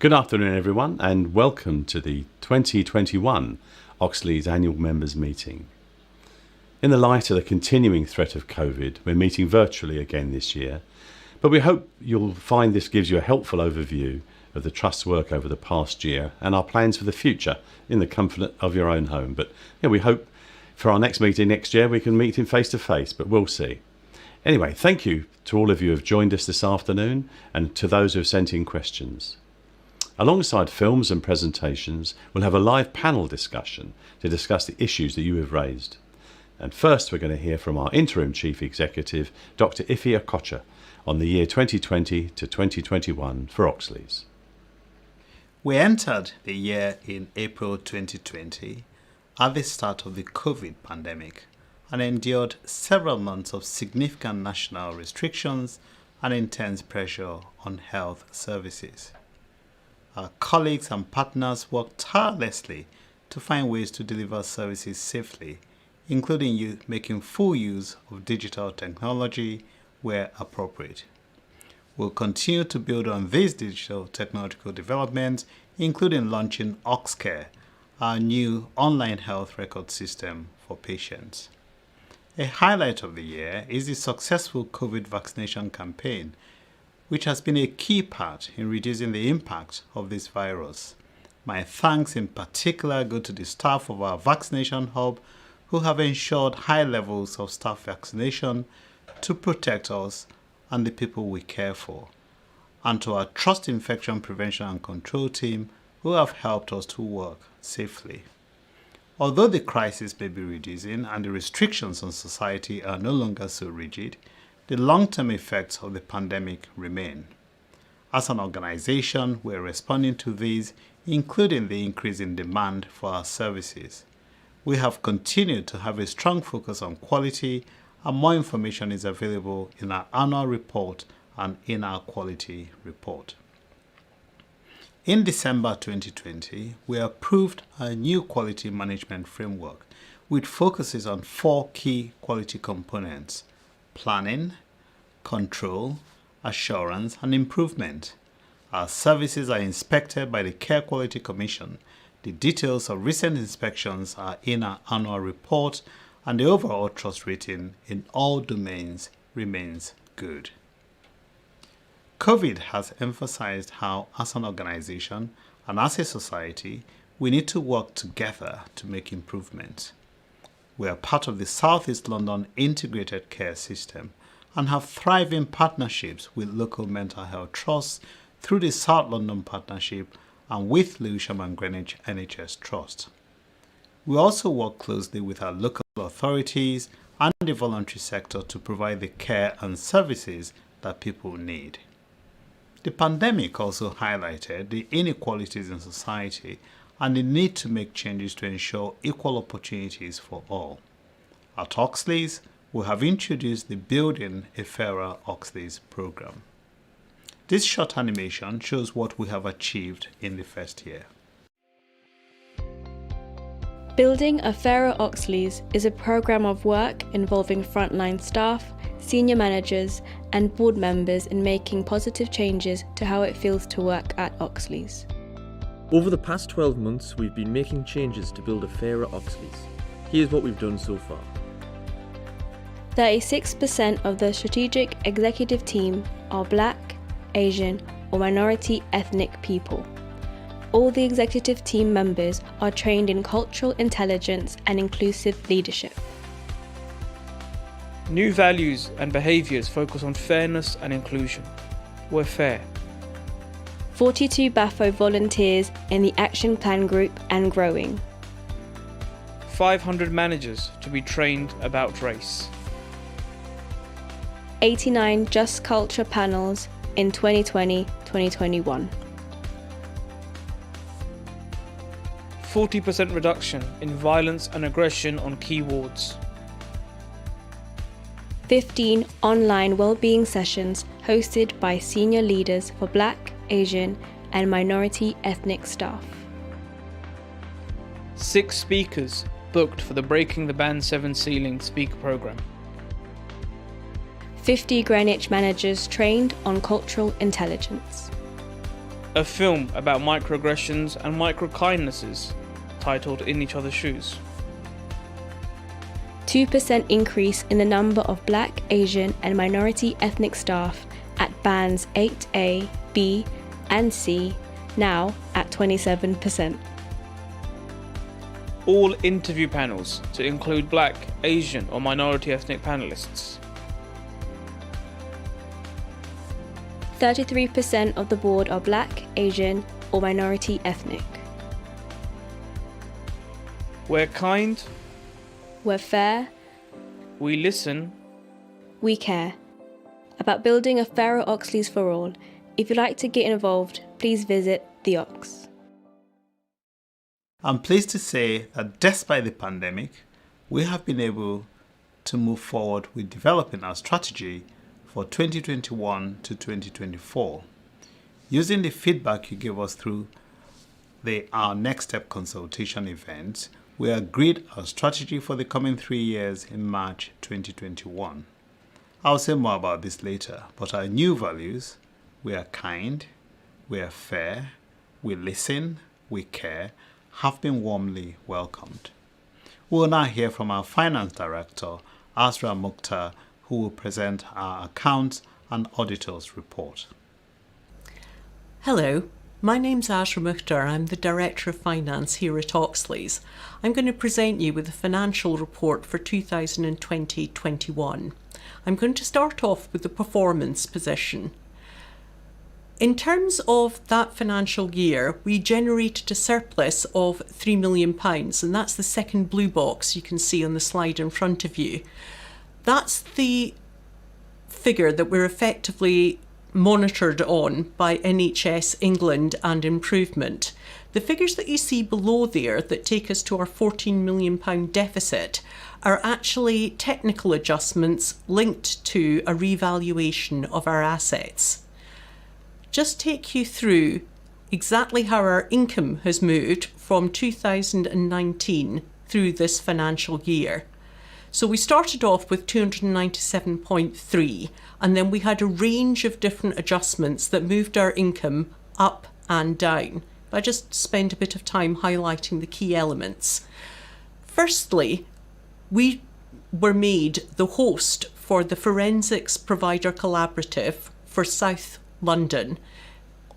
Good afternoon, everyone, and welcome to the 2021 Oxley's annual members meeting. In the light of the continuing threat of COVID, we're meeting virtually again this year, but we hope you'll find this gives you a helpful overview of the Trust's work over the past year and our plans for the future in the comfort of your own home. But we hope for our next meeting next year we can meet in face-to-face, but we'll see. Anyway, thank you to all of you who have joined us this afternoon and to those who have sent in questions. Alongside films and presentations, we'll have a live panel discussion to discuss the issues that you have raised. And first, we're going to hear from our Interim Chief Executive, Dr. Ifa Kocha, on the year 2020 to 2021 for Oxley's. We entered the year in April 2020 at the start of the COVID pandemic and endured several months of significant national restrictions and intense pressure on health services. Our colleagues and partners worked tirelessly to find ways to deliver services safely, including making full use of digital technology where appropriate. We'll continue to build on these digital technological developments, including launching OxCare, our new online health record system for patients. A highlight of the year is the successful COVID vaccination campaign, which has been a key part in reducing the impact of this virus. My thanks in particular go to the staff of our vaccination hub who have ensured high levels of staff vaccination to protect us and the people we care for, and to our Trust Infection Prevention and Control team who have helped us to work safely. Although the crisis may be reducing and the restrictions on society are no longer so rigid, the long-term effects of the pandemic remain. As an organization, we're responding to these, including the increase in demand for our services. We have continued to have a strong focus on quality, and more information is available in our annual report and in our quality report. In December 2020, we approved a new quality management framework, which focuses on 4 key quality components: planning, control, assurance, and improvement. Our services are inspected by the Care Quality Commission. The details of recent inspections are in our annual report, and the overall trust rating in all domains remains good. COVID has emphasized how, as an organization and as a society, we need to work together to make improvements. We are part of the South East London Integrated Care System and have thriving partnerships with local mental health trusts through the South London Partnership and with Lewisham and Greenwich NHS Trust. We also work closely with our local authorities and the voluntary sector to provide the care and services that people need. The pandemic also highlighted the inequalities in society and the need to make changes to ensure equal opportunities for all. At Oxley's, we have introduced the Building a Fairer Oxley's program. This short animation shows what we have achieved in the first year. Building a Fairer Oxley's is a program of work involving frontline staff, senior managers, and board members in making positive changes to how it feels to work at Oxley's. Over the past 12 months, we've been making changes to build a fairer Oxley's. Here's what we've done so far. 36% of the strategic executive team are Black, Asian, or minority ethnic people. All the executive team members are trained in cultural intelligence and inclusive leadership. New values and behaviours focus on fairness and inclusion. We're fair. 42 BAFO volunteers in the Action Plan Group and growing. 500 managers to be trained about race. 89 Just Culture panels in 2020-2021. 40% reduction in violence and aggression on key wards. 15 online wellbeing sessions hosted by senior leaders for Black, Asian, and minority ethnic staff. 6 speakers booked for the Breaking the Band 7 Ceiling speaker programme. 50 Greenwich managers trained on cultural intelligence. a film about microaggressions and micro-kindnesses titled In Each Other's Shoes. 2% increase in the number of Black, Asian and minority ethnic staff at bands 8A, B and C, now at 27%. All interview panels to include Black, Asian or minority ethnic panellists. 33% of the board are Black, Asian or minority ethnic. We're kind, We're fair, we listen, we care. About building a fairer Oxleys for all. If you'd like to get involved, please visit the Ox. I'm pleased to say that despite the pandemic, we have been able to move forward with developing our strategy for 2021 to 2024. Using the feedback you gave us through our Next Step consultation event, we agreed our strategy for the coming 3 years in March 2021. I'll say more about this later, but our new values, we are kind, we are fair, we listen, we care, have been warmly welcomed. We will now hear from our Finance Director, Ashram Mukhtar, who will present our accounts and auditor's report. Hello, my name's Ashram Mukhtar. I'm the Director of Finance here at Oxleys. I'm going to present you with a financial report for 2020-21. I'm going to start off with the performance position. In terms of that financial year, we generated a surplus of £3 million, and that's the second blue box you can see on the slide in front of you. That's the figure that we're effectively monitored on by NHS England and Improvement. The figures that you see below there that take us to our £14 million deficit are actually technical adjustments linked to a revaluation of our assets. Just take you through exactly how our income has moved from 2019 through this financial year. So we started off with 297.3, and then we had a range of different adjustments that moved our income up and down. I just spend a bit of time highlighting the key elements. Firstly, we were made the host for the Forensics Provider Collaborative for South London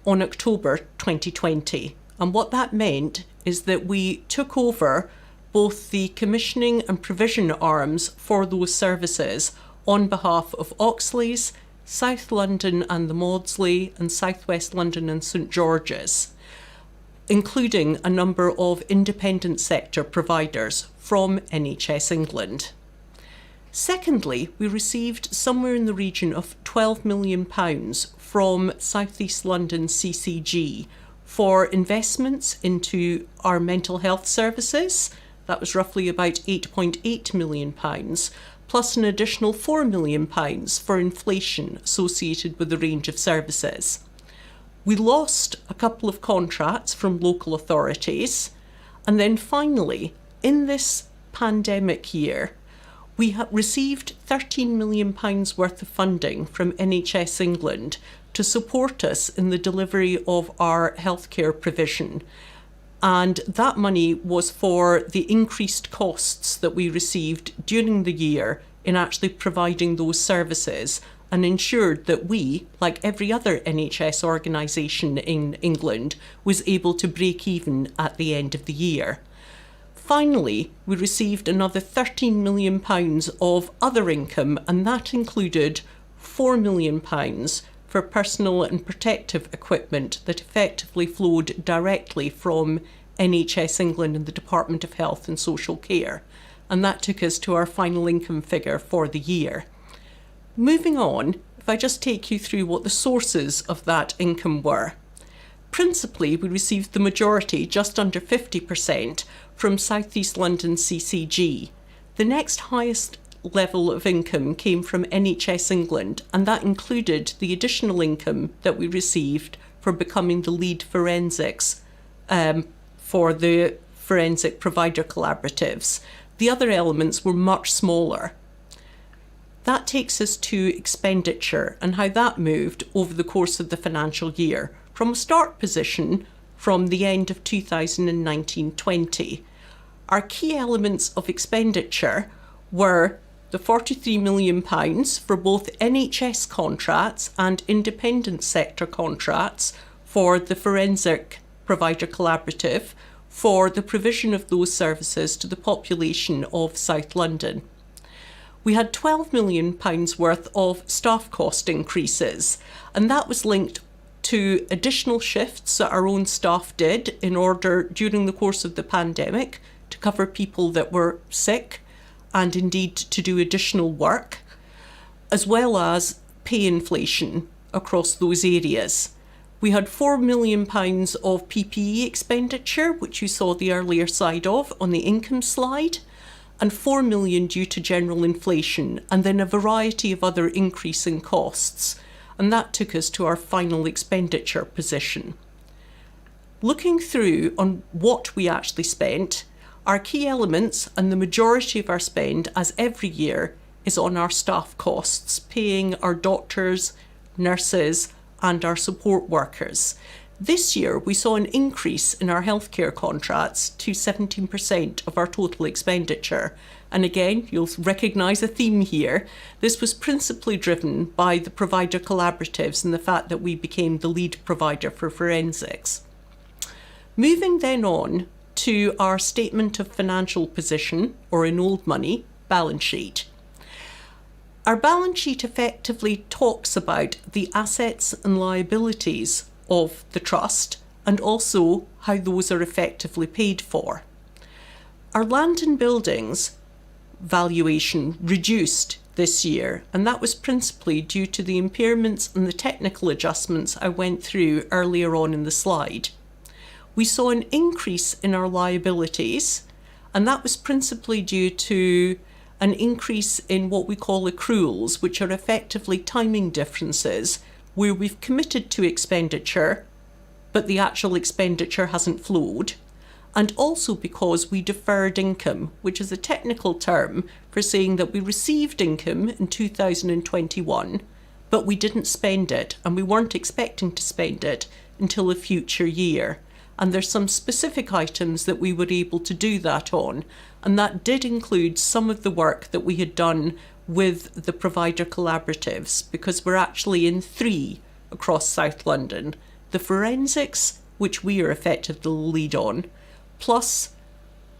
on October 2020. And what that meant is that we took over both the commissioning and provision arms for those services on behalf of Oxleys, South London and the Maudsley, and South West London and St George's, including a number of independent sector providers from NHS England. Secondly, we received somewhere in the region of £12 million from South East London CCG for investments into our mental health services. That was roughly about £8.8 million, plus an additional £4 million for inflation associated with a range of services. We lost a couple of contracts from local authorities. And then finally, in this pandemic year, we received £13 million worth of funding from NHS England to support us in the delivery of our healthcare provision. And that money was for the increased costs that we received during the year in actually providing those services, and ensured that we, like every other NHS organisation in England, was able to break even at the end of the year. Finally, we received another £13 million of other income, and that included £4 million for personal and protective equipment that effectively flowed directly from NHS England and the Department of Health and Social Care. And that took us to our final income figure for the year. Moving on, if I just take you through what the sources of that income were. Principally, we received the majority, just under 50%, from South East London CCG. The next highest level of income came from NHS England, and that included the additional income that we received for becoming the lead forensics for the forensic provider collaboratives. The other elements were much smaller. That takes us to expenditure and how that moved over the course of the financial year, from a start position from the end of 2019-20. Our key elements of expenditure were the £43 million for both NHS contracts and independent sector contracts for the Forensic Provider Collaborative for the provision of those services to the population of South London. We had £12 million worth of staff cost increases, and that was linked to additional shifts that our own staff did in order during the course of the pandemic to cover people that were sick and indeed to do additional work, as well as pay inflation across those areas. We had £4 million of PPE expenditure, which you saw the earlier side of on the income slide, and £4 million due to general inflation, and then a variety of other increasing costs. And that took us to our final expenditure position. Looking through on what we actually spent, our key elements and the majority of our spend, as every year, is on our staff costs, paying our doctors, nurses, and our support workers. This year, we saw an increase in our healthcare contracts to 17% of our total expenditure. And again, you'll recognise a theme here. This was principally driven by the provider collaboratives and the fact that we became the lead provider for forensics. Moving then on to our statement of financial position, or in old money, balance sheet. Our balance sheet effectively talks about the assets and liabilities of the trust and also how those are effectively paid for. Our land and buildings valuation reduced this year, and that was principally due to the impairments and the technical adjustments I went through earlier on in the slide. We saw an increase in our liabilities, and that was principally due to an increase in what we call accruals, which are effectively timing differences where we've committed to expenditure, but the actual expenditure hasn't flowed, and also because we deferred income, which is a technical term for saying that we received income in 2021, but we didn't spend it, and we weren't expecting to spend it until a future year. And there's some specific items that we were able to do that on, and that did include some of the work that we had done with the provider collaboratives, because we're actually in 3 across South London. The forensics, which we are effectively the lead on, plus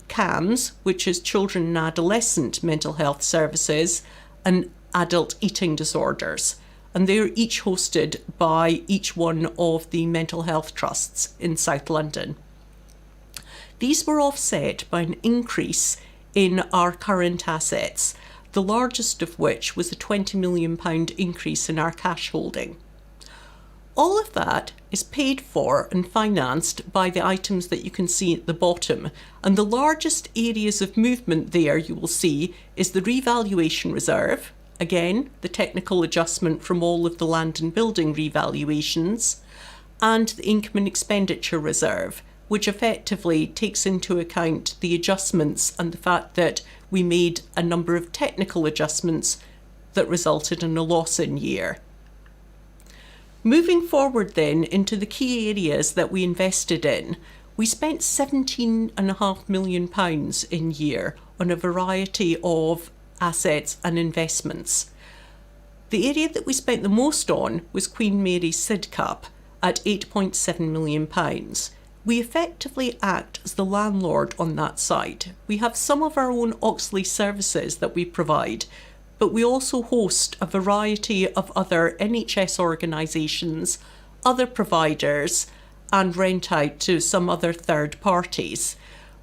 CAMS, which is children and adolescent mental health services, and adult eating disorders. And they're each hosted by each one of the mental health trusts in South London. These were offset by an increase in our current assets, the largest of which was a £20 million increase in our cash holding. All of that is paid for and financed by the items that you can see at the bottom, and the largest areas of movement there you will see is the revaluation reserve, again the technical adjustment from all of the land and building revaluations, and the income and expenditure reserve, which effectively takes into account the adjustments and the fact that we made a number of technical adjustments that resulted in a loss in year. Moving forward then into the key areas that we invested in, we spent £17.5 million in year on a variety of assets and investments. The area that we spent the most on was Queen Mary's Sidcup at £8.7 million. We effectively act as the landlord on that site. We have some of our own Oxley services that we provide, but we also host a variety of other NHS organisations, other providers, and rent out to some other third parties.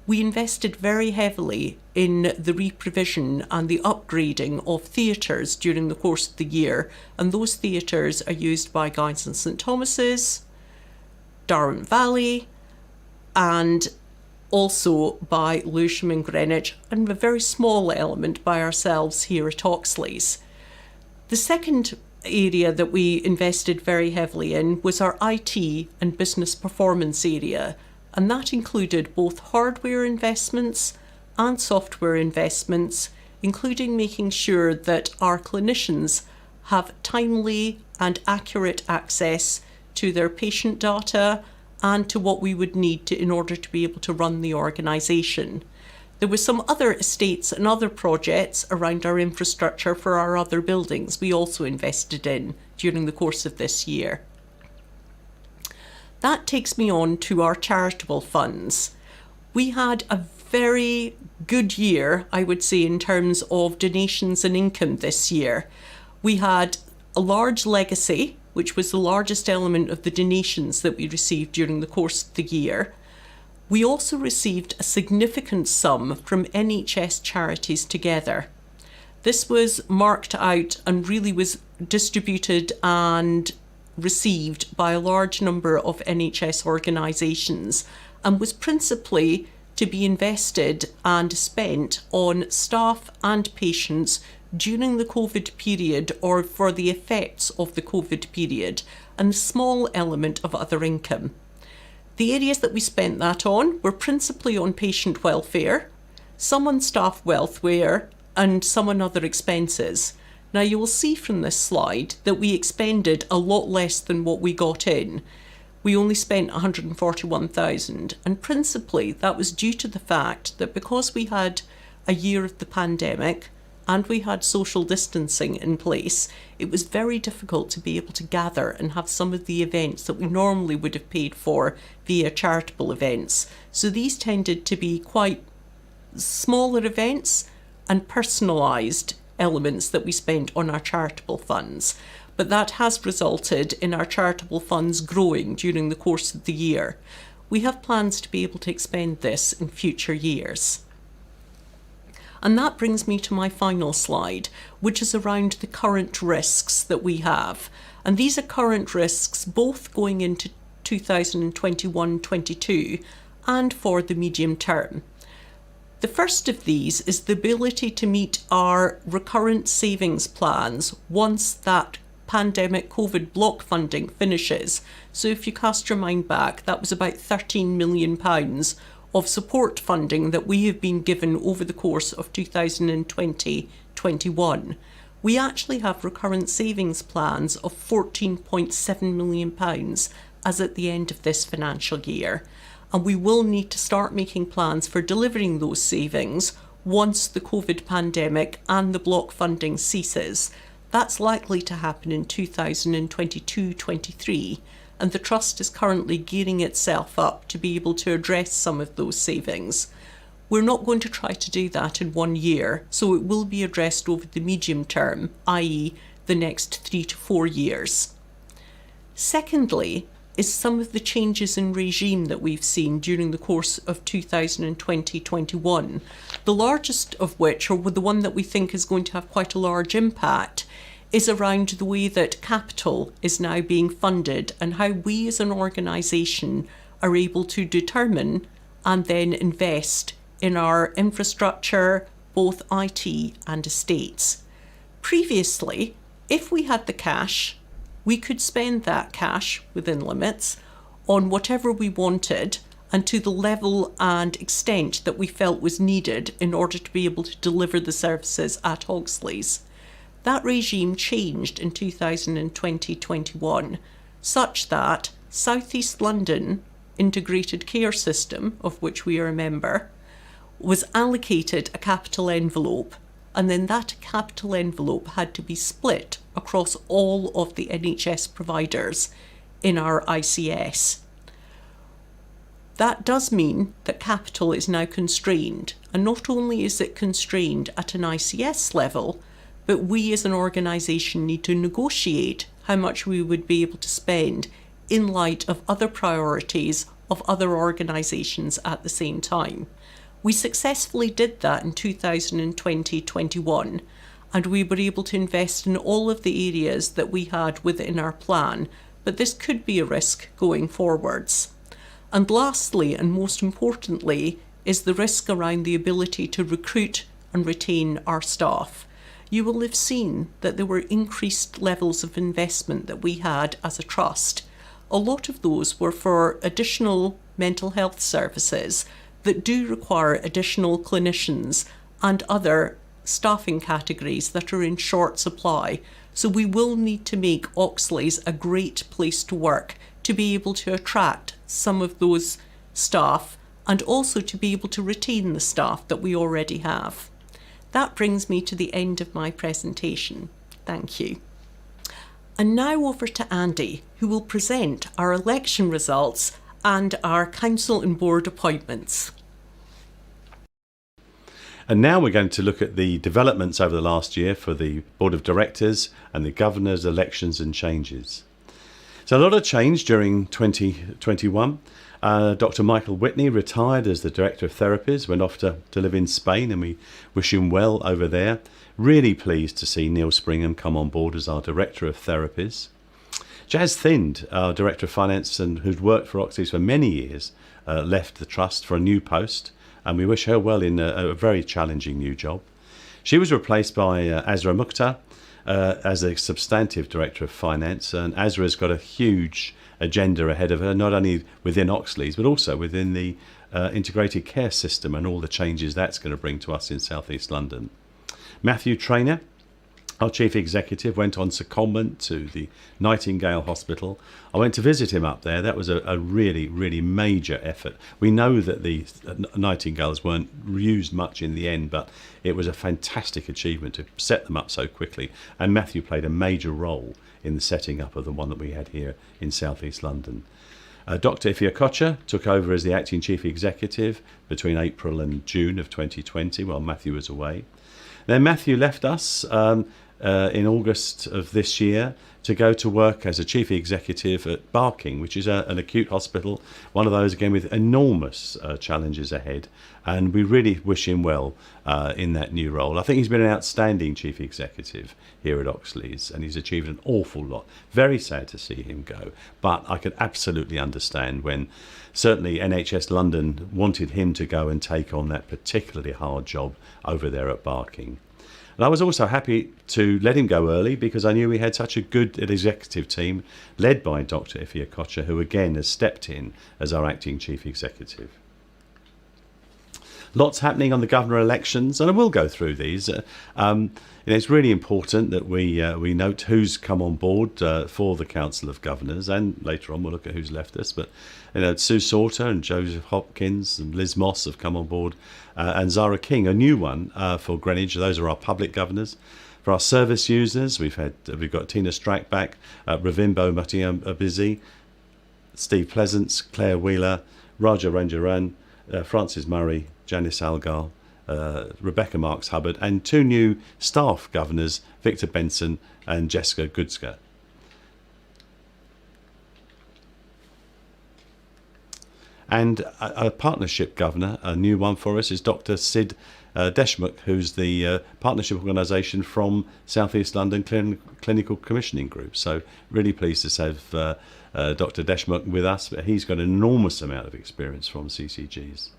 We invested very heavily in the re-provision and the upgrading of theatres during the course of the year, and those theatres are used by Guy's and St Thomas's, Darwin Valley, and also by Lewisham and Greenwich, and a very small element by ourselves here at Oxley's. The second area that we invested very heavily in was our IT and business performance area, and that included both hardware investments and software investments, including making sure that our clinicians have timely and accurate access to their patient data, and to what we would need in order to be able to run the organisation. There were some other estates and other projects around our infrastructure for our other buildings we also invested in during the course of this year. That takes me on to our charitable funds. We had a very good year, I would say, in terms of donations and income this year. We had a large legacy, which was the largest element of the donations that we received during the course of the year. We also received a significant sum from NHS charities together. This was marked out and really was distributed and received by a large number of NHS organisations and was principally to be invested and spent on staff and patients during the COVID period or for the effects of the COVID period, and a small element of other income. The areas that we spent that on were principally on patient welfare, some on staff welfare, and some on other expenses. Now you will see from this slide that we expended a lot less than what we got in. We only spent 141,000, and principally that was due to the fact that because we had a year of the pandemic and we had social distancing in place, it was very difficult to be able to gather and have some of the events that we normally would have paid for via charitable events. So these tended to be quite smaller events and personalised elements that we spent on our charitable funds. But that has resulted in our charitable funds growing during the course of the year. We have plans to be able to expend this in future years. And that brings me to my final slide, which is around the current risks that we have. And these are current risks both going into 2021-22 and for the medium term. The first of these is the ability to meet our recurrent savings plans once that pandemic COVID block funding finishes. So if you cast your mind back, that was about £13 million of support funding that we have been given over the course of 2020-21. We actually have recurrent savings plans of £14.7 million as at the end of this financial year. And we will need to start making plans for delivering those savings once the COVID pandemic and the block funding ceases. That's likely to happen in 2022-23, and the Trust is currently gearing itself up to be able to address some of those savings. We're not going to try to do that in 1 year, so it will be addressed over the medium term, i.e. the next 3 to 4 years. Secondly, is some of the changes in regime that we've seen during the course of 2020-21, the largest of which, or the one that we think is going to have quite a large impact, is around the way that capital is now being funded and how we as an organisation are able to determine and then invest in our infrastructure, both IT and estates. Previously, if we had the cash, we could spend that cash within limits on whatever we wanted and to the level and extent that we felt was needed in order to be able to deliver the services at Hogsley's. That regime changed in 2020-21 such that South East London Integrated Care System, of which we are a member, was allocated a capital envelope, and then that capital envelope had to be split across all of the NHS providers in our ICS. That does mean that capital is now constrained, and not only is it constrained at an ICS level, but we as an organisation need to negotiate how much we would be able to spend in light of other priorities of other organisations at the same time. We successfully did that in 2020-21, and we were able to invest in all of the areas that we had within our plan, but this could be a risk going forwards. And lastly, and most importantly, is the risk around the ability to recruit and retain our staff. You will have seen that there were increased levels of investment that we had as a trust. A lot of those were for additional mental health services that do require additional clinicians and other staffing categories that are in short supply. So we will need to make Oxley's a great place to work to be able to attract some of those staff and also to be able to retain the staff that we already have. That brings me to the end of my presentation. Thank you. And now over to Andy, who will present our election results and our council and board appointments. And now we're going to look at the developments over the last year for the Board of Directors and the Governor's elections and changes. So a lot of change during 2021. Dr. Michael Whitney retired as the Director of Therapies, went off to live in Spain, and we wish him well over there. Really pleased to see Neil Springham come on board as our Director of Therapies. Jazz Thind, our Director of Finance and who'd worked for Oxley's for many years, left the Trust for a new post, and we wish her well in a very challenging new job. She was replaced by Ashram Mukhtar as a substantive Director of Finance, and Azra's got a huge agenda ahead of her, not only within Oxley's but also within the integrated care system and all the changes that's going to bring to us in South East London. Matthew Traynor, our Chief Executive, went on secondment to the Nightingale Hospital. I went to visit him up there. That was a really, really major effort. We know that the Nightingales weren't used much in the end, but it was a fantastic achievement to set them up so quickly. And Matthew played a major role in the setting up of the one that we had here in South East London. Dr. Ifa Kocha took over as the Acting Chief Executive between April and June of 2020 while Matthew was away. Then Matthew left us in August of this year to go to work as a Chief Executive at Barking, which is an acute hospital, one of those again with enormous challenges ahead, and we really wish him well in that new role. I think he's been an outstanding Chief Executive here at Oxley's, and he's achieved an awful lot. Very sad to see him go, but I could absolutely understand when certainly NHS London wanted him to go and take on that particularly hard job over there at Barking. And I was also happy to let him go early because I knew we had such a good executive team led by Dr. Ifa Kocha, who again has stepped in as our acting chief executive. Lots happening on the governor elections, and I will go through these. It's really important that we note who's come on board for the Council of Governors, and later on we'll look at who's left us. But Sue Sauter and Joseph Hopkins and Liz Moss have come on board, and Zara King, a new one for Greenwich. Those are our public governors. For our service users, we've got Tina Strackback, Ravimbo Matiambizi, Steve Pleasance, Claire Wheeler, Raja Ranjaran, Francis Murray, Janice Algar, Rebecca Marks Hubbard, and two new staff governors, Victor Benson and Jessica Goodska. And a partnership governor, a new one for us, is Dr. Sid Deshmukh, who's the partnership organisation from South East London Clinical Commissioning Group. So really pleased to have Dr. Deshmukh with us, but he's got an enormous amount of experience from CCGs.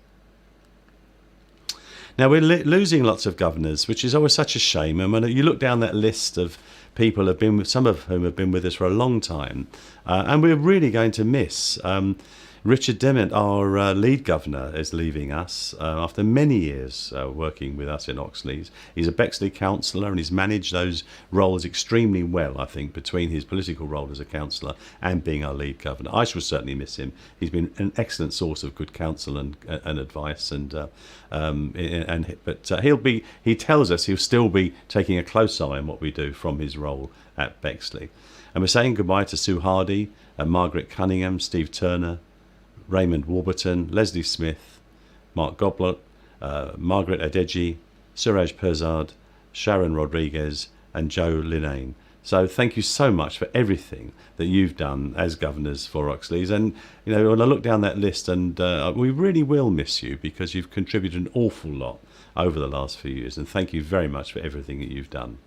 Now, we're losing lots of governors, which is always such a shame. And when you look down that list of people have been, some of whom have been with us for a long time, and we're really going to miss. Richard Dement, our lead governor, is leaving us after many years working with us in Oxley's. He's a Bexley councillor and he's managed those roles extremely well, I think, between his political role as a councillor and being our lead governor. I shall certainly miss him. He's been an excellent source of good counsel and advice, but he tells us he'll still be taking a close eye on what we do from his role at Bexley. And we're saying goodbye to Sue Hardy, Margaret Cunningham, Steve Turner, Raymond Warburton, Leslie Smith, Mark Goblot, Margaret Adeji, Suraj Perzad, Sharon Rodriguez and Joe Linnane. So thank you so much for everything that you've done as governors for Oxley's. And when I look down that list, and we really will miss you because you've contributed an awful lot over the last few years. And thank you very much for everything that you've done.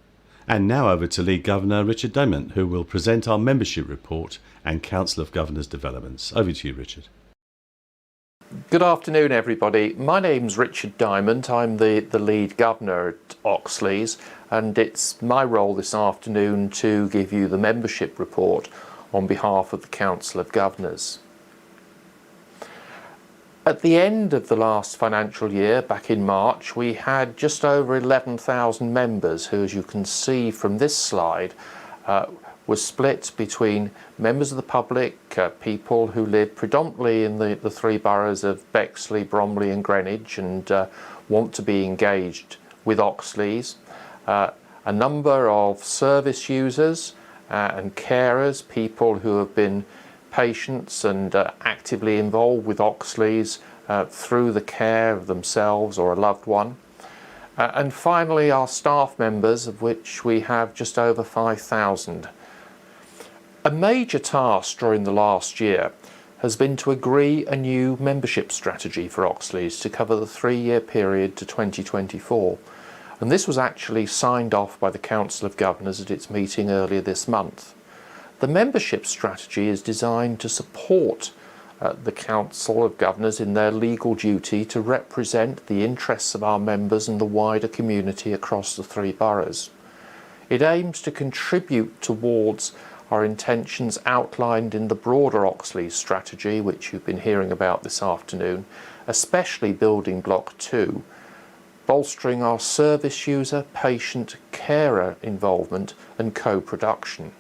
And now over to Lead Governor Richard Dement, who will present our membership report and Council of Governors developments. Over to you, Richard. Good afternoon, everybody. My name's Richard Dement. I'm the lead governor at Oxley's, and it's my role this afternoon to give you the membership report on behalf of the Council of Governors. At the end of the last financial year, back in March, we had just over 11,000 members who, as you can see from this slide, were split between members of the public, people who live predominantly in the three boroughs of Bexley, Bromley and Greenwich and want to be engaged with Oxleas, a number of service users and carers, people who have been patients and actively involved with Oxleas through the care of themselves or a loved one. And finally, our staff members, of which we have just over 5,000. A major task during the last year has been to agree a new membership strategy for Oxleas to cover the 3-year period to 2024. And this was actually signed off by the Council of Governors at its meeting earlier this month. The membership strategy is designed to support the Council of Governors in their legal duty to represent the interests of our members and the wider community across the 3 boroughs. It aims to contribute towards our intentions outlined in the broader Oxleas strategy, which you've been hearing about this afternoon, especially building block 2, bolstering our service user, patient, carer involvement and co-production.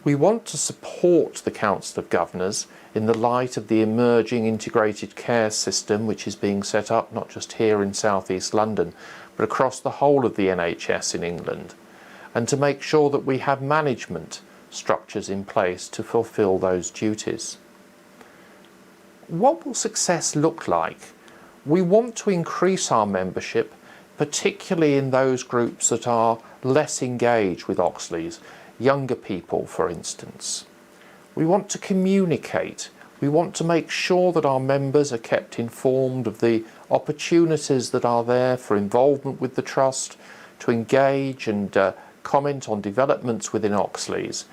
We want to support the Council of Governors in the light of the emerging integrated care system which is being set up not just here in South East London but across the whole of the NHS in England, and to make sure that we have management structures in place to fulfil those duties. What will success look like? We want to increase our membership, particularly in those groups that are less engaged with Oxleas, younger people, for instance. We want to communicate. We want to make sure that our members are kept informed of the opportunities that are there for involvement with the Trust, to engage and comment on developments within Oxleas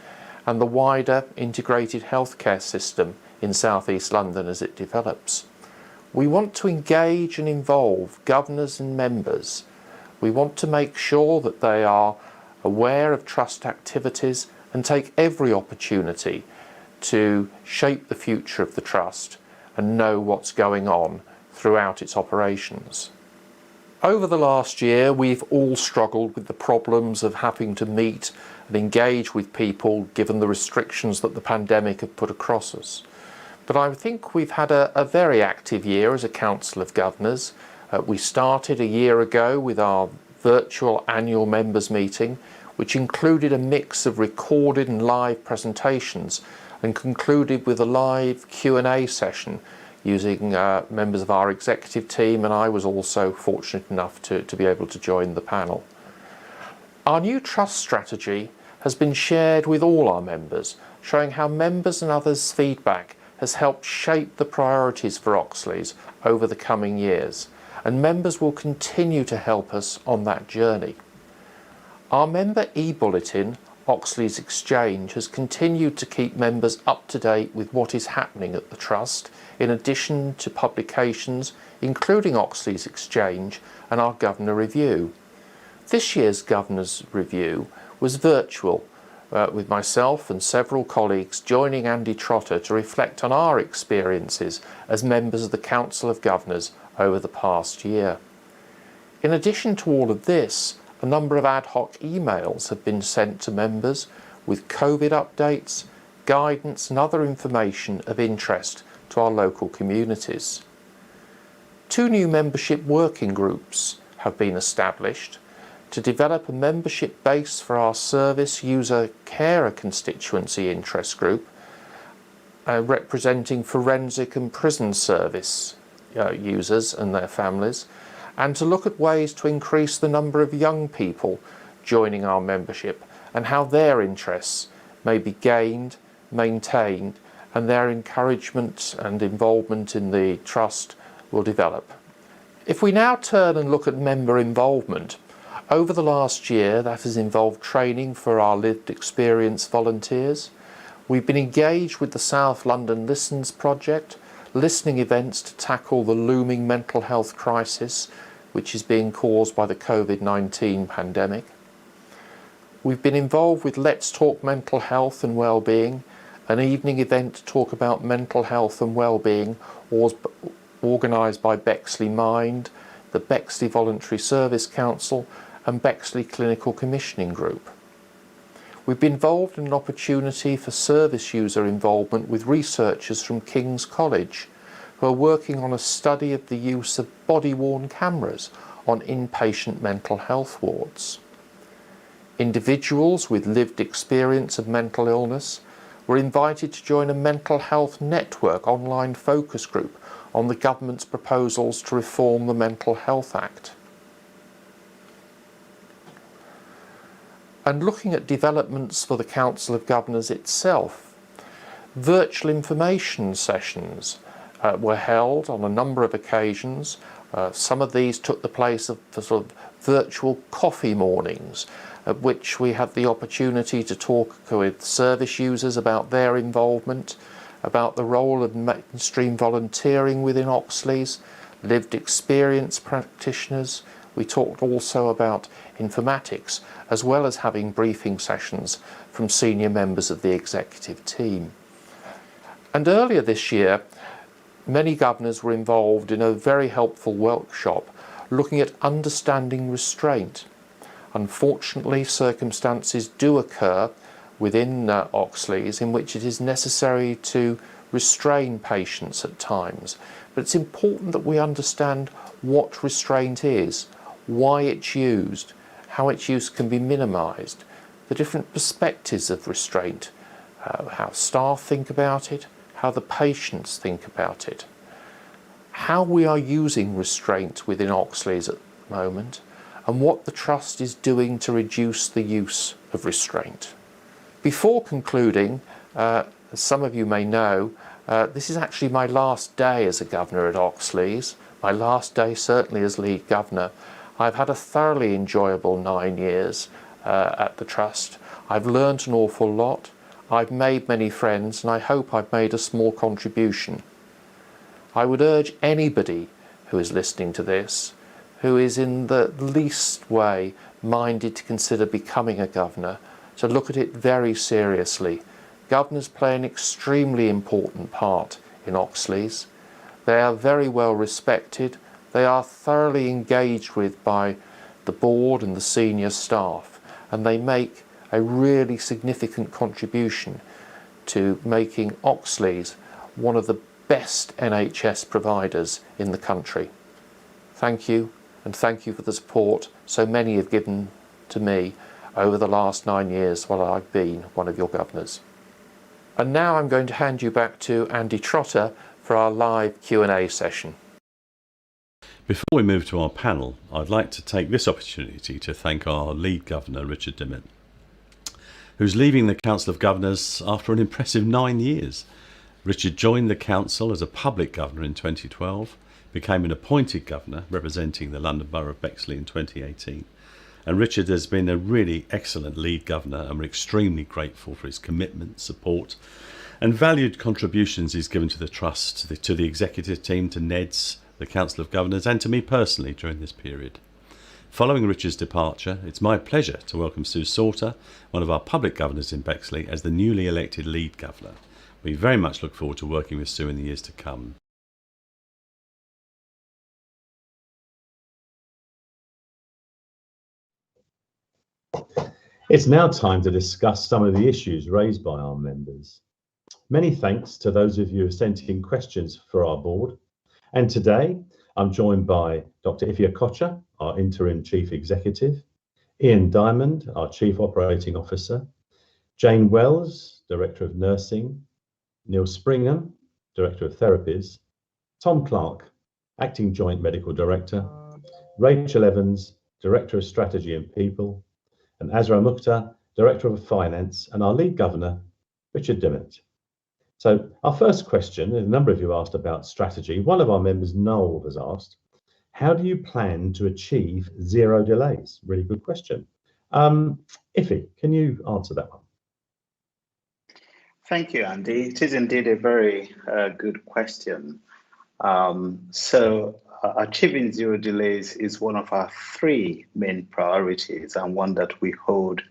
and the wider integrated healthcare system in South East London as it develops. We want to engage and involve governors and members. We want to make sure that they are aware of Trust activities and take every opportunity to shape the future of the Trust and know what's going on throughout its operations. Over the last year, we've all struggled with the problems of having to meet and engage with people given the restrictions that the pandemic have put across us. But I think we've had a very active year as a Council of Governors. We started a year ago with our virtual annual members meeting, which included a mix of recorded and live presentations and concluded with a live Q&A session using members of our executive team, and I was also fortunate enough to be able to join the panel. Our new Trust strategy has been shared with all our members, showing how members and others' feedback has helped shape the priorities for Oxleas over the coming years, and members will continue to help us on that journey. Our member e-bulletin, Oxleas Exchange, has continued to keep members up to date with what is happening at the Trust, in addition to publications including Oxleas Exchange and our Governor Review. This year's Governor's Review was virtual, with myself and several colleagues joining Andy Trotter to reflect on our experiences as members of the Council of Governors over the past year. In addition to all of this, a number of ad hoc emails have been sent to members with COVID updates, guidance and other information of interest to our local communities. 2 new membership working groups have been established to develop a membership base for our service user carer constituency interest group, representing forensic and prison service users and their families, and to look at ways to increase the number of young people joining our membership and how their interests may be gained, maintained, and their encouragement and involvement in the Trust will develop. If we now turn and look at member involvement, over the last year that has involved training for our lived experience volunteers. We've been engaged with the South London Listens project, listening events to tackle the looming mental health crisis which is being caused by the COVID-19 pandemic. We've been involved with Let's Talk Mental Health and Wellbeing an evening event to talk about mental health and well-being, organised by Bexley Mind, the Bexley Voluntary Service Council and Bexley Clinical Commissioning Group. We've been involved in an opportunity for service user involvement with researchers from King's College who are working on a study of the use of body-worn cameras on inpatient mental health wards. Individuals with lived experience of mental illness were invited to join a mental health network online focus group on the government's proposals to reform the Mental Health Act. And looking at developments for the Council of Governors itself, virtual information sessions were held on a number of occasions. Some of these took the place of sort of virtual coffee mornings, at which we had the opportunity to talk with service users about their involvement, about the role of mainstream volunteering within Oxley's, lived experience practitioners. We talked also about informatics, as well as having briefing sessions from senior members of the executive team. And earlier this year, many governors were involved in a very helpful workshop looking at understanding restraint. Unfortunately, circumstances do occur within Oxley's in which it is necessary to restrain patients at times. But it's important that we understand what restraint is, why it's used, how its use can be minimised, the different perspectives of restraint, how staff think about it, how the patients think about it, how we are using restraint within Oxley's at the moment, and what the Trust is doing to reduce the use of restraint. Before concluding, as some of you may know, this is actually my last day as a governor at Oxley's, my last day certainly as lead governor. I've had a thoroughly enjoyable 9 years at the Trust. I've learnt an awful lot, I've made many friends, and I hope I've made a small contribution. I would urge anybody who is listening to this, who is in the least way minded to consider becoming a governor, to look at it very seriously. Governors play an extremely important part in Oxley's. They are very well respected. They are thoroughly engaged with by the board and the senior staff, and they make a really significant contribution to making Oxley's one of the best NHS providers in the country. Thank you, and thank you for the support so many have given to me over the last 9 years while I've been one of your governors. And now I'm going to hand you back to Andy Trotter for our live Q&A session. Before we move to our panel, I'd like to take this opportunity to thank our lead governor, Richard Dimmitt, who's leaving the Council of Governors after an impressive 9 years. Richard joined the council as a public governor in 2012, became an appointed governor representing the London Borough of Bexley in 2018. And Richard has been a really excellent lead governor, and we're extremely grateful for his commitment, support and valued contributions he's given to the Trust, to the executive team, to NEDS, the Council of Governors, and to me personally during this period. Following Richard's departure, it's my pleasure to welcome Sue Sauter, one of our public governors in Bexley, as the newly elected lead governor. We very much look forward to working with Sue in the years to come. It's now time to discuss some of the issues raised by our members. Many thanks to those of you who sent in questions for our board. And today I'm joined by Dr. Ifa Kocha, our interim chief executive, Ian Diamond, our chief operating officer, Jane Wells, director of nursing, Neil Springham, director of therapies, Tom Clark, acting joint medical director, Rachel Evans, director of strategy and people, and Ashram Mukhtar, director of finance, and our lead governor, Richard Dimmitt. So our first question, a number of you asked about strategy. One of our members, Noel, has asked, how do you plan to achieve zero delays? Really good question. Ife, can you answer that one? Thank you, Andy. It is indeed a very good question. Achieving zero delays is one of our 3 main priorities, and one that we hold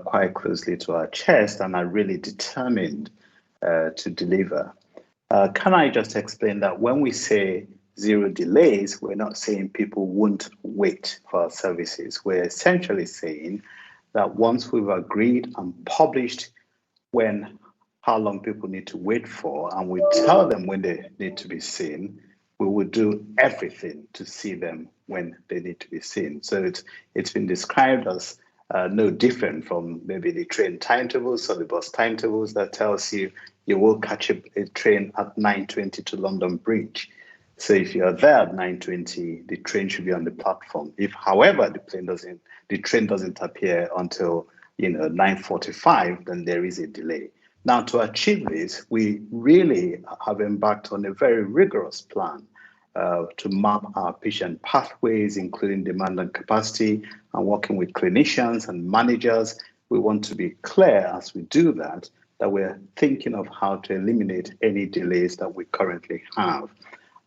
quite closely to our chest and are really determined to deliver. Can I just explain that when we say 0 delays, we're not saying people won't wait for our services. We're essentially saying that once we've agreed and published how long people need to wait for, and we tell them when they need to be seen, we will do everything to see them when they need to be seen. So it's been described as no different from maybe the train timetables or the bus timetables that tells you will catch a train at 9:20 to London Bridge. So if you're there at 9:20, the train should be on the platform. If, however, the train doesn't appear until 9:45, then there is a delay. Now, to achieve this, we really have embarked on a very rigorous plan to map our patient pathways, including demand and capacity, and working with clinicians and managers. We want to be clear as we do that we're thinking of how to eliminate any delays that we currently have.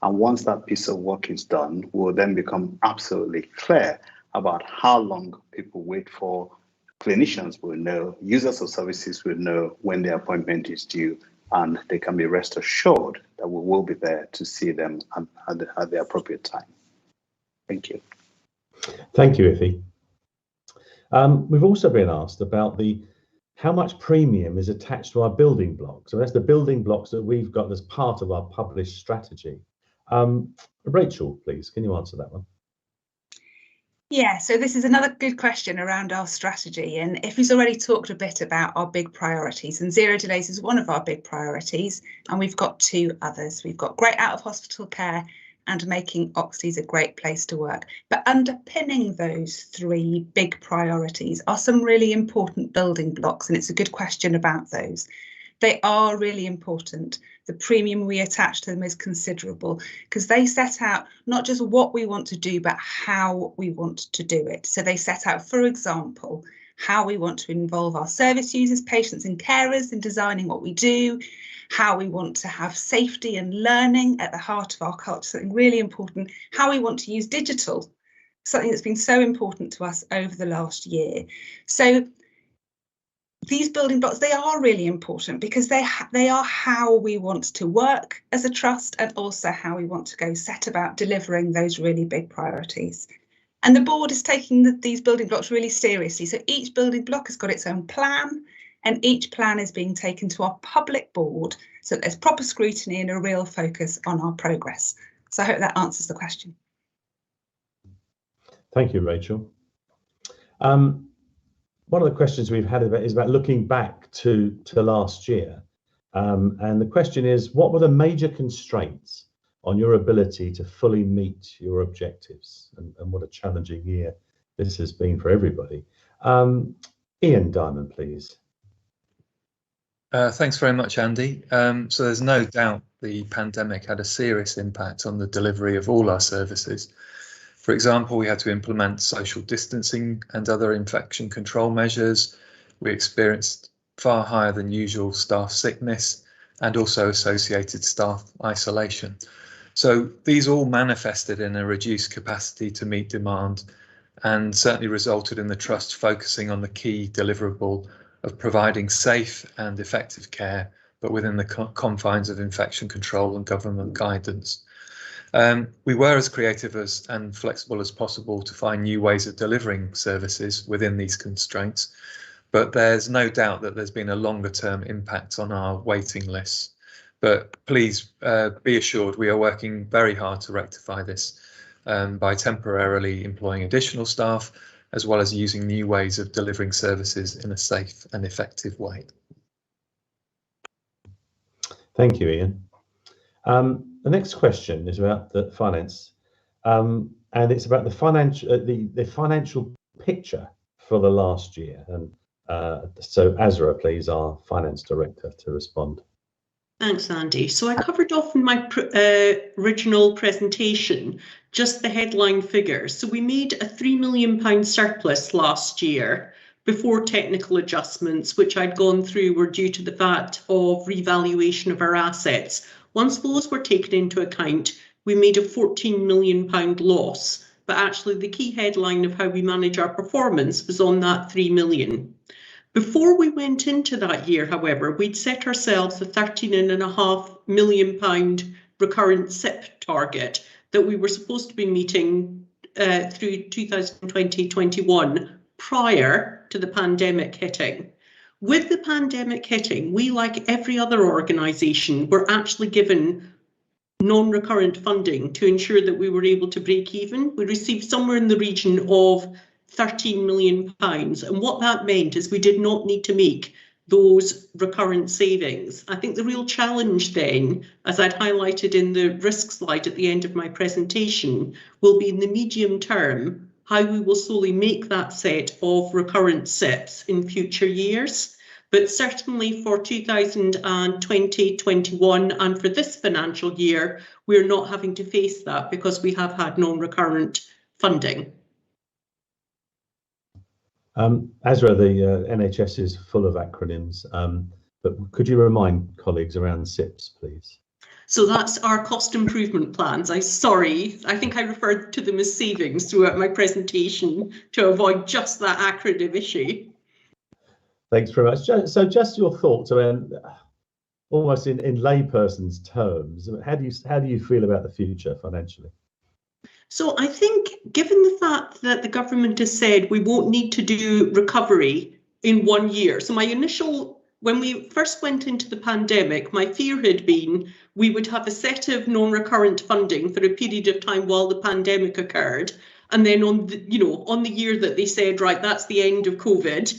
And once that piece of work is done, we'll then become absolutely clear about how long people wait for. Clinicians will know, users of services will know when their appointment is due, and they can be rest assured that we will be there to see them at the appropriate time. Thank you. Thank you, Ife. We've also been asked about how much premium is attached to our building blocks. So that's the building blocks that we've got as part of our published strategy. Rachel, please, can you answer that one? Yeah, so this is another good question around our strategy, and Ife's already talked a bit about our big priorities, and 0 delays is one of our big priorities, and we've got 2 others. We've got great out of hospital care and making Oxleys a great place to work. But underpinning those 3 big priorities are some really important building blocks, and it's a good question about those. They are really important. The premium we attach to them is considerable because they set out not just what we want to do, but how we want to do it. So they set out, for example, how we want to involve our service users, patients and carers in designing what we do, how we want to have safety and learning at the heart of our culture, something really important, how we want to use digital, something that's been so important to us over the last year. So these building blocks, they are really important because they are how we want to work as a trust and also how we want to go set about delivering those really big priorities. And the board is taking these building blocks really seriously. So each building block has got its own plan, and each plan is being taken to our public board so that there's proper scrutiny and a real focus on our progress. So I hope that answers the question. Thank you, Rachel. One of the questions we've had is about looking back to last year. And the question is, what were the major constraints on your ability to fully meet your objectives? And what a challenging year this has been for everybody. Ian Diamond, please. Thanks very much, Andy. So there's no doubt the pandemic had a serious impact on the delivery of all our services. For example, we had to implement social distancing and other infection control measures. We experienced far higher than usual staff sickness and also associated staff isolation. So these all manifested in a reduced capacity to meet demand and certainly resulted in the Trust focusing on the key deliverable of providing safe and effective care, but within the confines of infection control and government guidance. We were as creative and flexible as possible to find new ways of delivering services within these constraints, but there's no doubt that there's been a longer term impact on our waiting lists. But please be assured we are working very hard to rectify this by temporarily employing additional staff, as well as using new ways of delivering services in a safe and effective way. Thank you, Ian. The next question is about the finance, and it's about the financial picture for the last year. And so Azra, please, our finance director, to respond. Thanks, Andy. So I covered off in my original presentation just the headline figures. So we made a £3 million surplus last year before technical adjustments, which I'd gone through, were due to the fact of revaluation of our assets. Once those were taken into account, we made a £14 million loss. But actually, the key headline of how we manage our performance was on that 3 million. Before we went into that year, however, we'd set ourselves a £13.5 million recurrent SIP target that we were supposed to be meeting through 2020-21 prior to the pandemic hitting. With the pandemic hitting, we, like every other organisation, were actually given non-recurrent funding to ensure that we were able to break even. We received somewhere in the region of £13 million. And what that meant is we did not need to make those recurrent savings. I think the real challenge then, as I'd highlighted in the risk slide at the end of my presentation, will be in the medium term, how we will slowly make that set of recurrent SIPs in future years. But certainly for 2020-21 and for this financial year, we're not having to face that because we have had non-recurrent funding. Azra, the NHS is full of acronyms, but could you remind colleagues around SIPs, please? So that's our cost improvement plans. I think I referred to them as savings throughout my presentation to avoid just that acronym issue. Thanks very much. So just your thoughts around, almost in layperson's terms, how do you feel about the future financially? So I think, given the fact that the government has said we won't need to do recovery in 1 year. So when we first went into the pandemic, my fear had been we would have a set of non-recurrent funding for a period of time while the pandemic occurred. And then on the year that they said, right, that's the end of COVID,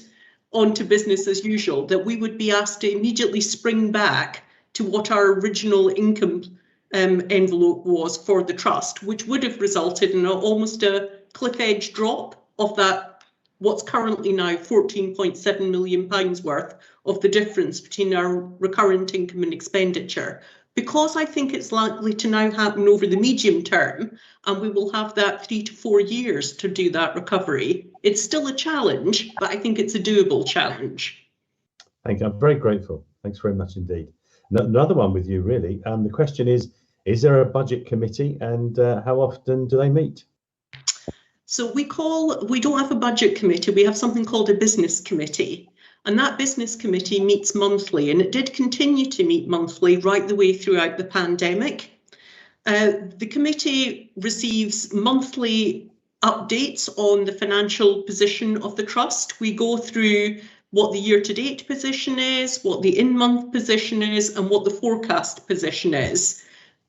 on to business as usual, that we would be asked to immediately spring back to what our original income envelope was for the trust, which would have resulted in almost a cliff edge drop of that, what's currently now £14.7 million worth of the difference between our recurrent income and expenditure. Because I think it's likely to now happen over the medium term, and we will have that 3 to 4 years to do that recovery, it's still a challenge, but I think it's a doable challenge. Thank you. I'm very grateful. Thanks very much indeed. Another one with you, really. The question is there a budget committee, and how often do they meet? So we don't have a budget committee, we have something called a business committee. And that business committee meets monthly, and it did continue to meet monthly right the way throughout the pandemic. The committee receives monthly updates on the financial position of the trust. We go through what the year-to-date position is, what the in-month position is, and what the forecast position is.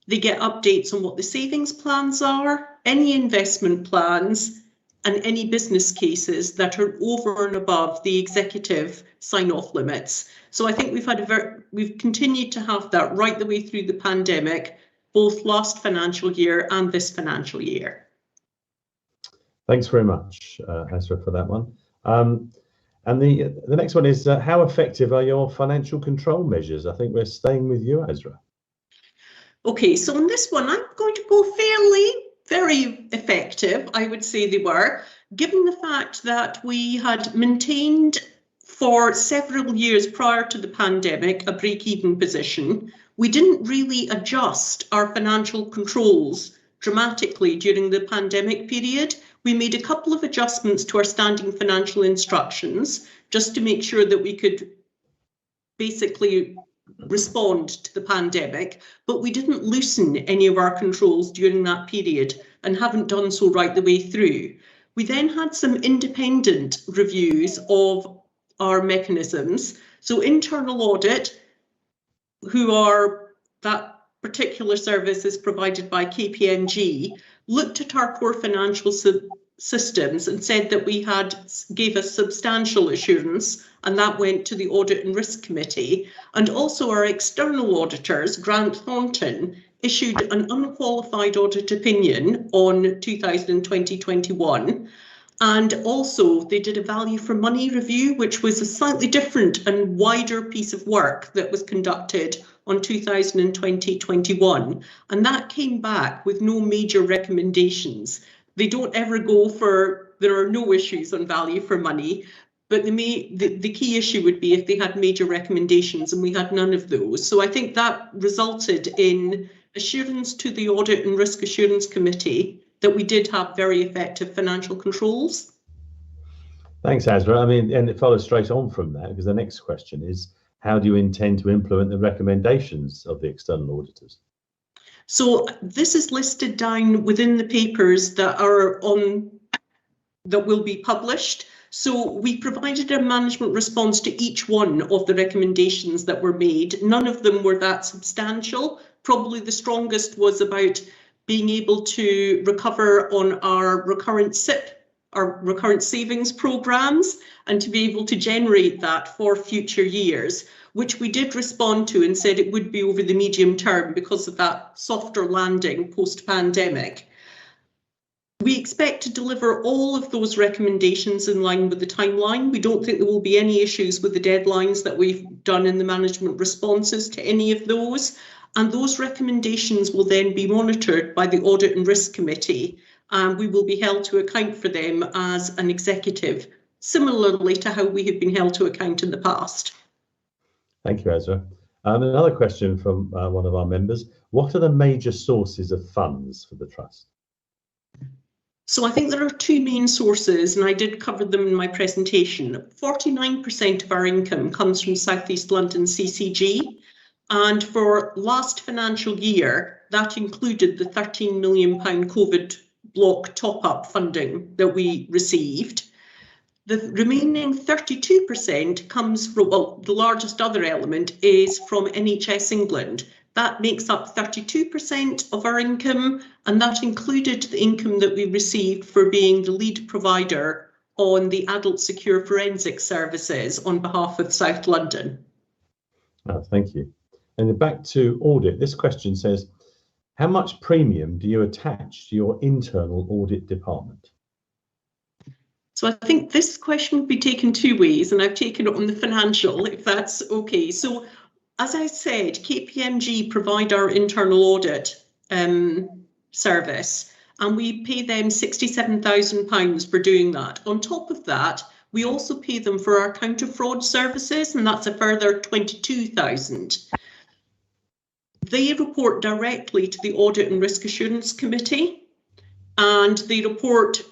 They get updates on what the savings plans are, any investment plans, and any business cases that are over and above the executive sign-off limits. So I think we've continued to have that right the way through the pandemic, both last financial year and this financial year. Thanks very much, Azra, for that one. And the next one is, how effective are your financial control measures? I think we're staying with you, Azra. Okay, so on this one, I'm going to go very effective, I would say they were, given the fact that we had maintained for several years prior to the pandemic a break-even position. We didn't really adjust our financial controls dramatically during the pandemic period. We made a couple of adjustments to our standing financial instructions just to make sure that we could basically respond to the pandemic, but we didn't loosen any of our controls during that period and haven't done so right the way through. We then had some independent reviews of our mechanisms. So internal audit, that particular service is provided by KPMG, looked at our core financial systems and said that we gave us substantial assurance, and that went to the Audit and Risk Committee. And also our external auditors, Grant Thornton, issued an unqualified audit opinion on 2020-21. And also they did a value for money review, which was a slightly different and wider piece of work that was conducted on 2020-21. And that came back with no major recommendations. They don't ever go for, there are no issues on value for money, but the key issue would be if they had major recommendations, and we had none of those. So I think that resulted in assurance to the Audit and Risk Assurance Committee that we did have very effective financial controls. Thanks, Azra. I mean, and it follows straight on from that, because the next question is, how do you intend to implement the recommendations of the external auditors? So this is listed down within the papers that are on, that will be published. So we provided a management response to each one of the recommendations that were made. None of them were that substantial. Probably the strongest was about being able to recover on our recurrent SIP, our recurrent savings programs, and to be able to generate that for future years, which we did respond to and said it would be over the medium term because of that softer landing post-pandemic. We expect to deliver all of those recommendations in line with the timeline. We don't think there will be any issues with the deadlines that we've done in the management responses to any of those. And those recommendations will then be monitored by the Audit and Risk Committee, and we will be held to account for them as an executive, similarly to how we have been held to account in the past. Thank you, Ezra. Another question from one of our members. What are the major sources of funds for the Trust? So I think there are two main sources, and I did cover them in my presentation. 49% of our income comes from South East London CCG, and for last financial year, that included the £13 million COVID block top-up funding that we received. The remaining 32% comes from, well, the largest other element is from NHS England. That makes up 32% of our income, and that included the income that we received for being the lead provider on the adult secure forensic services on behalf of South London. Oh, thank you. And back to audit, this question says, how much premium do you attach to your internal audit department? So I think this question would be taken two ways, and I've taken it on the financial, if that's okay. So as I said, KPMG provide our internal audit service, and we pay them £67,000 for doing that. On top of that, we also pay them for our counter fraud services, and that's a further £22,000. They report directly to the Audit and Risk Assurance Committee, and they report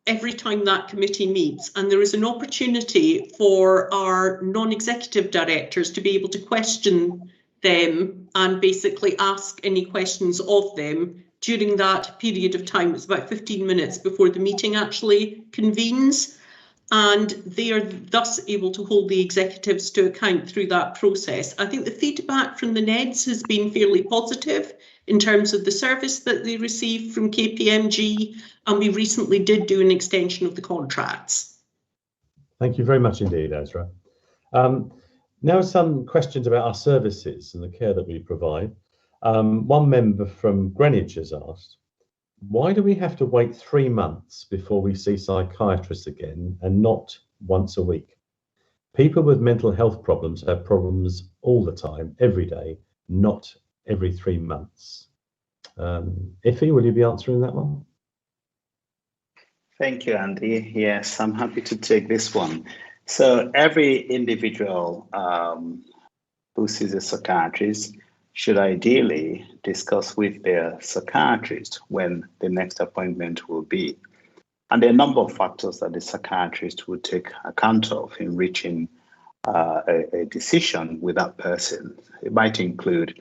every time that committee meets, and there is an opportunity for our non-executive directors to be able to question them and basically ask any questions of them during that period of time. It's about 15 minutes before the meeting actually convenes, and they are thus able to hold the executives to account through that process. I think the feedback from the NEDs has been fairly positive in terms of the service that they receive from KPMG, and we recently did do an extension of the contracts. Thank you very much indeed, Ezra. Now some questions about our services and the care that we provide. One member from Greenwich has asked, why do we have to wait 3 months before we see psychiatrists again and not once a week? People with mental health problems have problems all the time, every day, not every 3 months. Ife, will you be answering that one? Thank you, Andy. Yes, I'm happy to take this one. So every individual who sees a psychiatrist should ideally discuss with their psychiatrist when the next appointment will be. And there are a number of factors that the psychiatrist will take account of in reaching a decision with that person. It might include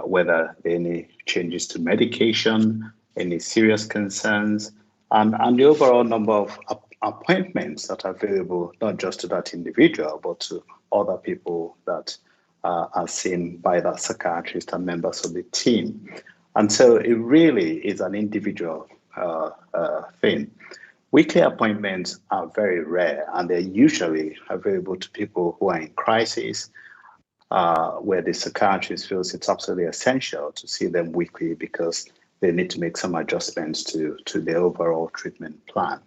whether there are any changes to medication, any serious concerns, and the overall number of appointments that are available, not just to that individual, but to other people that are seen by that psychiatrist and members of the team. And so it really is an individual thing. Weekly appointments are very rare, and they're usually available to people who are in crisis, where the psychiatrist feels it's absolutely essential to see them weekly because they need to make some adjustments to their overall treatment plan.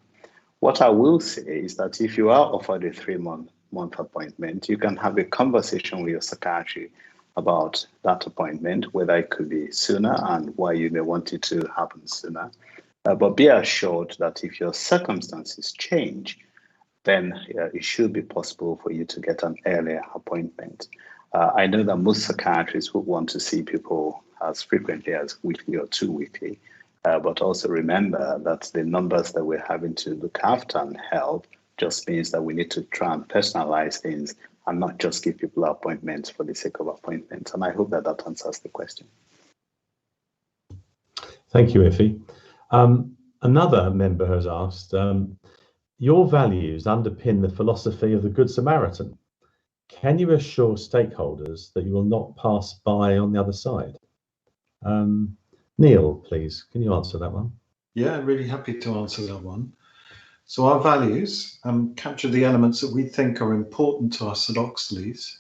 What I will say is that if you are offered a 3-month appointment, you can have a conversation with your psychiatrist about that appointment, whether it could be sooner and why you may want it to happen sooner. But be assured that if your circumstances change, then it should be possible for you to get an earlier appointment. I know that most psychiatrists would want to see people as frequently as weekly or 2 weekly, but also remember that the numbers that we're having to look after and help just means that we need to try and personalize things and not just give people appointments for the sake of appointments. And I hope that that answers the question. Thank you, Ife. Another member has asked, your values underpin the philosophy of the Good Samaritan. Can you assure stakeholders that you will not pass by on the other side? Neil, please, can you answer that one? Yeah, really happy to answer that one. So our values capture the elements that we think are important to us at Oxley's.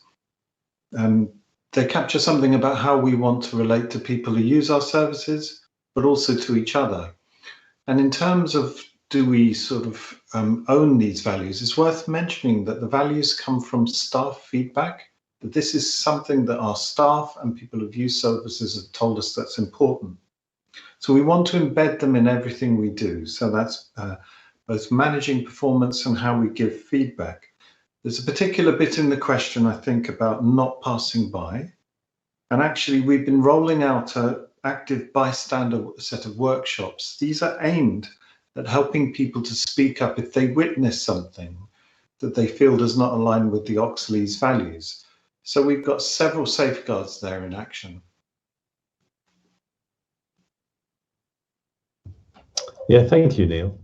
They capture something about how we want to relate to people who use our services, but also to each other. And in terms of do we sort of own these values, it's worth mentioning that the values come from staff feedback, that this is something that our staff and people who've used services have told us that's important. So we want to embed them in everything we do. So that's both managing performance and how we give feedback. There's a particular bit in the question, I think, about not passing by. And actually, we've been rolling out an active bystander set of workshops. These are aimed at helping people to speak up if they witness something that they feel does not align with the Oxley's values. So we've got several safeguards there in action. Yeah, thank you, Neil.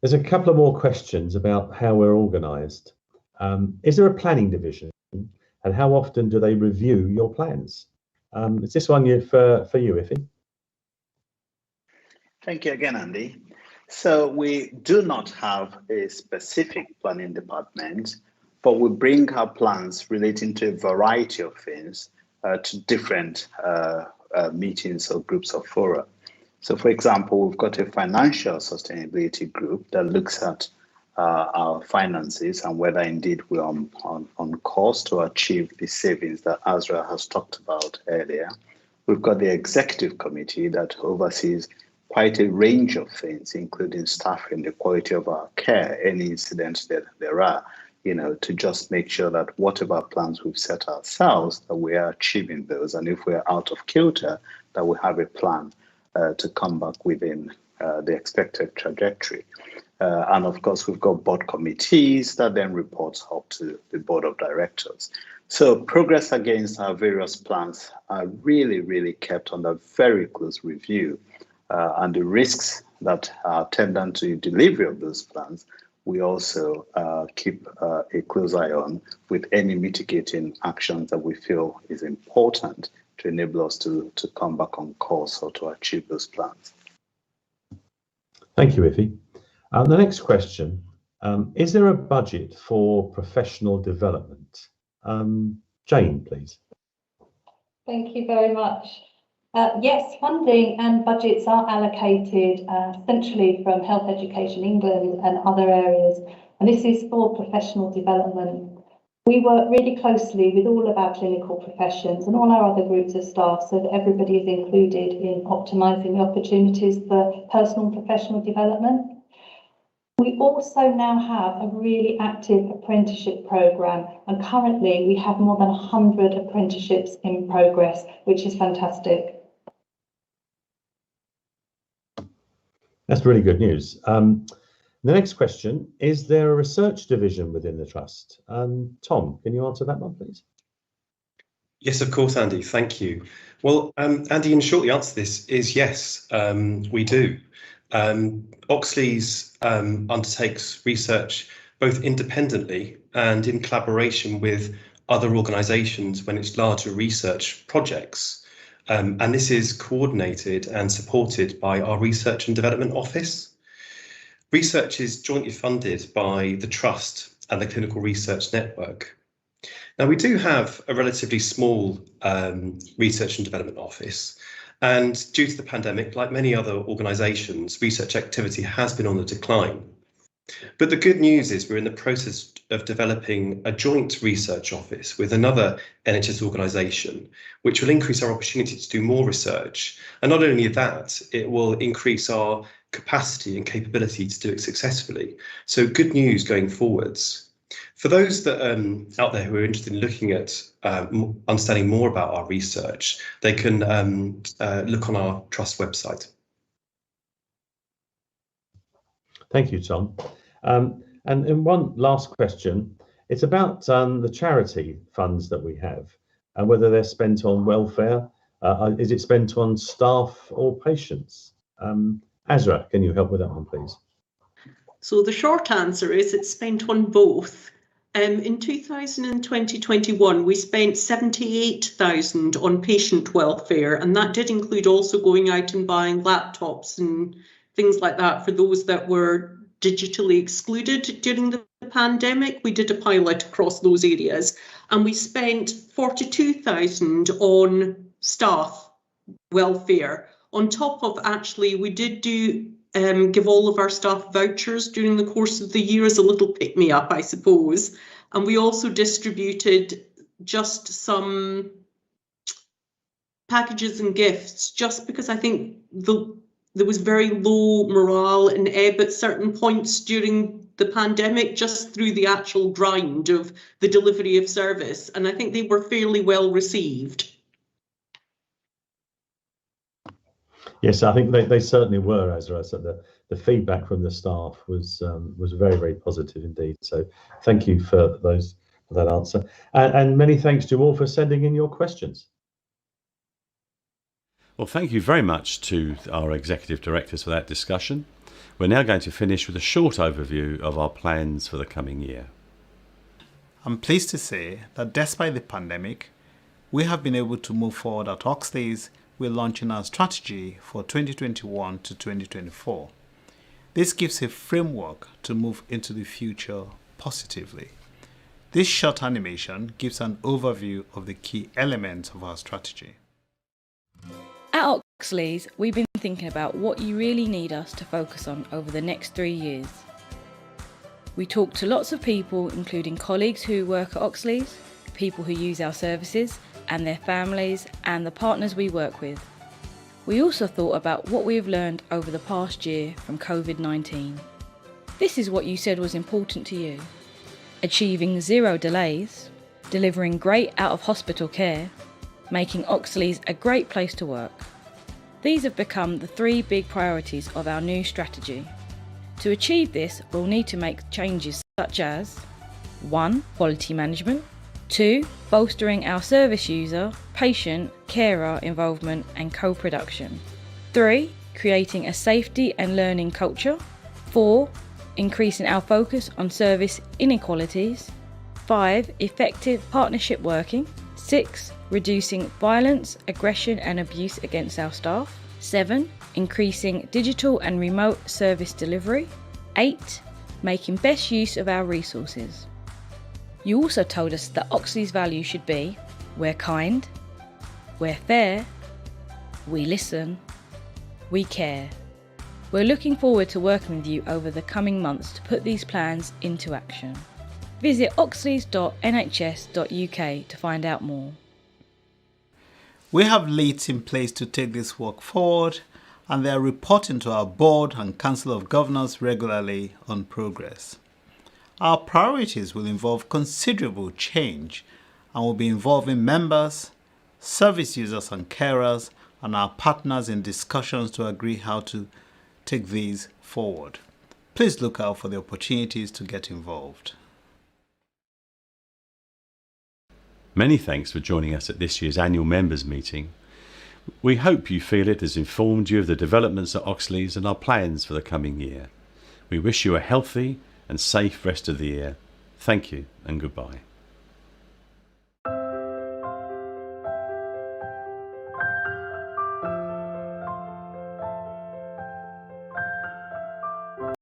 There's a couple of more questions about how we're organised. Is there a planning division, and how often do they review your plans? Is this one for you, Ife? Thank you again, Andy. So we do not have a specific planning department, but we bring our plans relating to a variety of things to different meetings or groups of fora. So, for example, we've got a financial sustainability group that looks at our finances and whether indeed we're on course to achieve the savings that Azra has talked about earlier. We've got the executive committee that oversees quite a range of things, including staffing, the quality of our care, any incidents that there are, to just make sure that whatever plans we've set ourselves, that we are achieving those. And if we're out of kilter, that we have a plan to come back within the expected trajectory. And of course, we've got board committees that then reports up to the board of directors. So progress against our various plans are really, really kept under very close review. And the risks that are attendant to delivery of those plans, we also keep a close eye on with any mitigating actions that we feel is important to enable us to come back on course or to achieve those plans. Thank you, Ife. The next question, is there a budget for professional development? Jane, please. Thank you very much. Yes, funding and budgets are allocated centrally from Health Education England and other areas, and this is for professional development. We work really closely with all of our clinical professions and all our other groups of staff so that everybody is included in optimising the opportunities for personal and professional development. We also now have a really active apprenticeship programme, and currently we have more than 100 apprenticeships in progress, which is fantastic. That's really good news. The next question, is there a research division within the Trust? Tom, can you answer that one, please? Yes, of course, Andy, thank you. Well, Andy, in short, the answer to this is yes, we do. Oxley's undertakes research both independently and in collaboration with other organisations when it's larger research projects. And this is coordinated and supported by our Research and Development Office. Research is jointly funded by the Trust and the Clinical Research Network. Now, we do have a relatively small Research and Development Office, and due to the pandemic, like many other organisations, research activity has been on the decline. But the good news is we're in the process of developing a joint research office with another NHS organisation, which will increase our opportunity to do more research. And not only that, it will increase our capacity and capability to do it successfully. So good news going forwards. For those that out there who are interested in looking at understanding more about our research, they can look on our Trust website. Thank you, Tom. And one last question, it's about the charity funds that we have and whether they're spent on welfare. Is it spent on staff or patients? Azra, can you help with that one, please? So the short answer is it's spent on both. In 2020-21, we spent 78,000 on patient welfare, and that did include also going out and buying laptops and things like that for those that were digitally excluded during the pandemic. We did a pilot across those areas, and we spent 42,000 on staff welfare. On top of, actually, we did give all of our staff vouchers during the course of the year as a little pick-me-up, I suppose. And we also distributed just some packages and gifts, just because I think there was very low morale and ebb at certain points during the pandemic, just through the actual grind of the delivery of service. And I think they were fairly well received. Yes, I think they certainly were, Azra. So the feedback from the staff was very, very positive indeed. So thank you for that answer. And many thanks to you all for sending in your questions. Well, thank you very much to our executive directors for that discussion. We're now going to finish with a short overview of our plans for the coming year. I'm pleased to say that despite the pandemic, we have been able to move forward at Oxley's. We're launching our strategy for 2021 to 2024. This gives a framework to move into the future positively. This short animation gives an overview of the key elements of our strategy. At Oxley's, we've been thinking about what you really need us to focus on over the next 3 years. We talked to lots of people, including colleagues who work at Oxley's, people who use our services, and their families and the partners we work with. We also thought about what we have learned over the past year from COVID-19. This is what you said was important to you: achieving 0 delays, delivering great out-of-hospital care, making Oxley's a great place to work. These have become the 3 big priorities of our new strategy. To achieve this, we'll need to make changes such as 1. Quality management, 2. Bolstering our service user, patient, carer involvement and co-production. 3. Creating a safety and learning culture. 4. Increasing our focus on service inequalities. 5. Effective partnership working. 6. Reducing violence, aggression and abuse against our staff. 7. Increasing digital and remote service delivery. 8. Making best use of our resources. You also told us that Oxley's value should be: we're kind, we're fair, we listen, we care. We're looking forward to working with you over the coming months to put these plans into action. Visit oxleys.nhs.uk to find out more. We have leads in place to take this work forward, and they are reporting to our board and Council of Governors regularly on progress. Our priorities will involve considerable change and will be involving members, service users and carers, and our partners in discussions to agree how to take these forward. Please look out for the opportunities to get involved. Many thanks for joining us at this year's annual members meeting. We hope you feel it has informed you of the developments at Oxley's and our plans for the coming year. We wish you a healthy and safe rest of the year. Thank you and goodbye.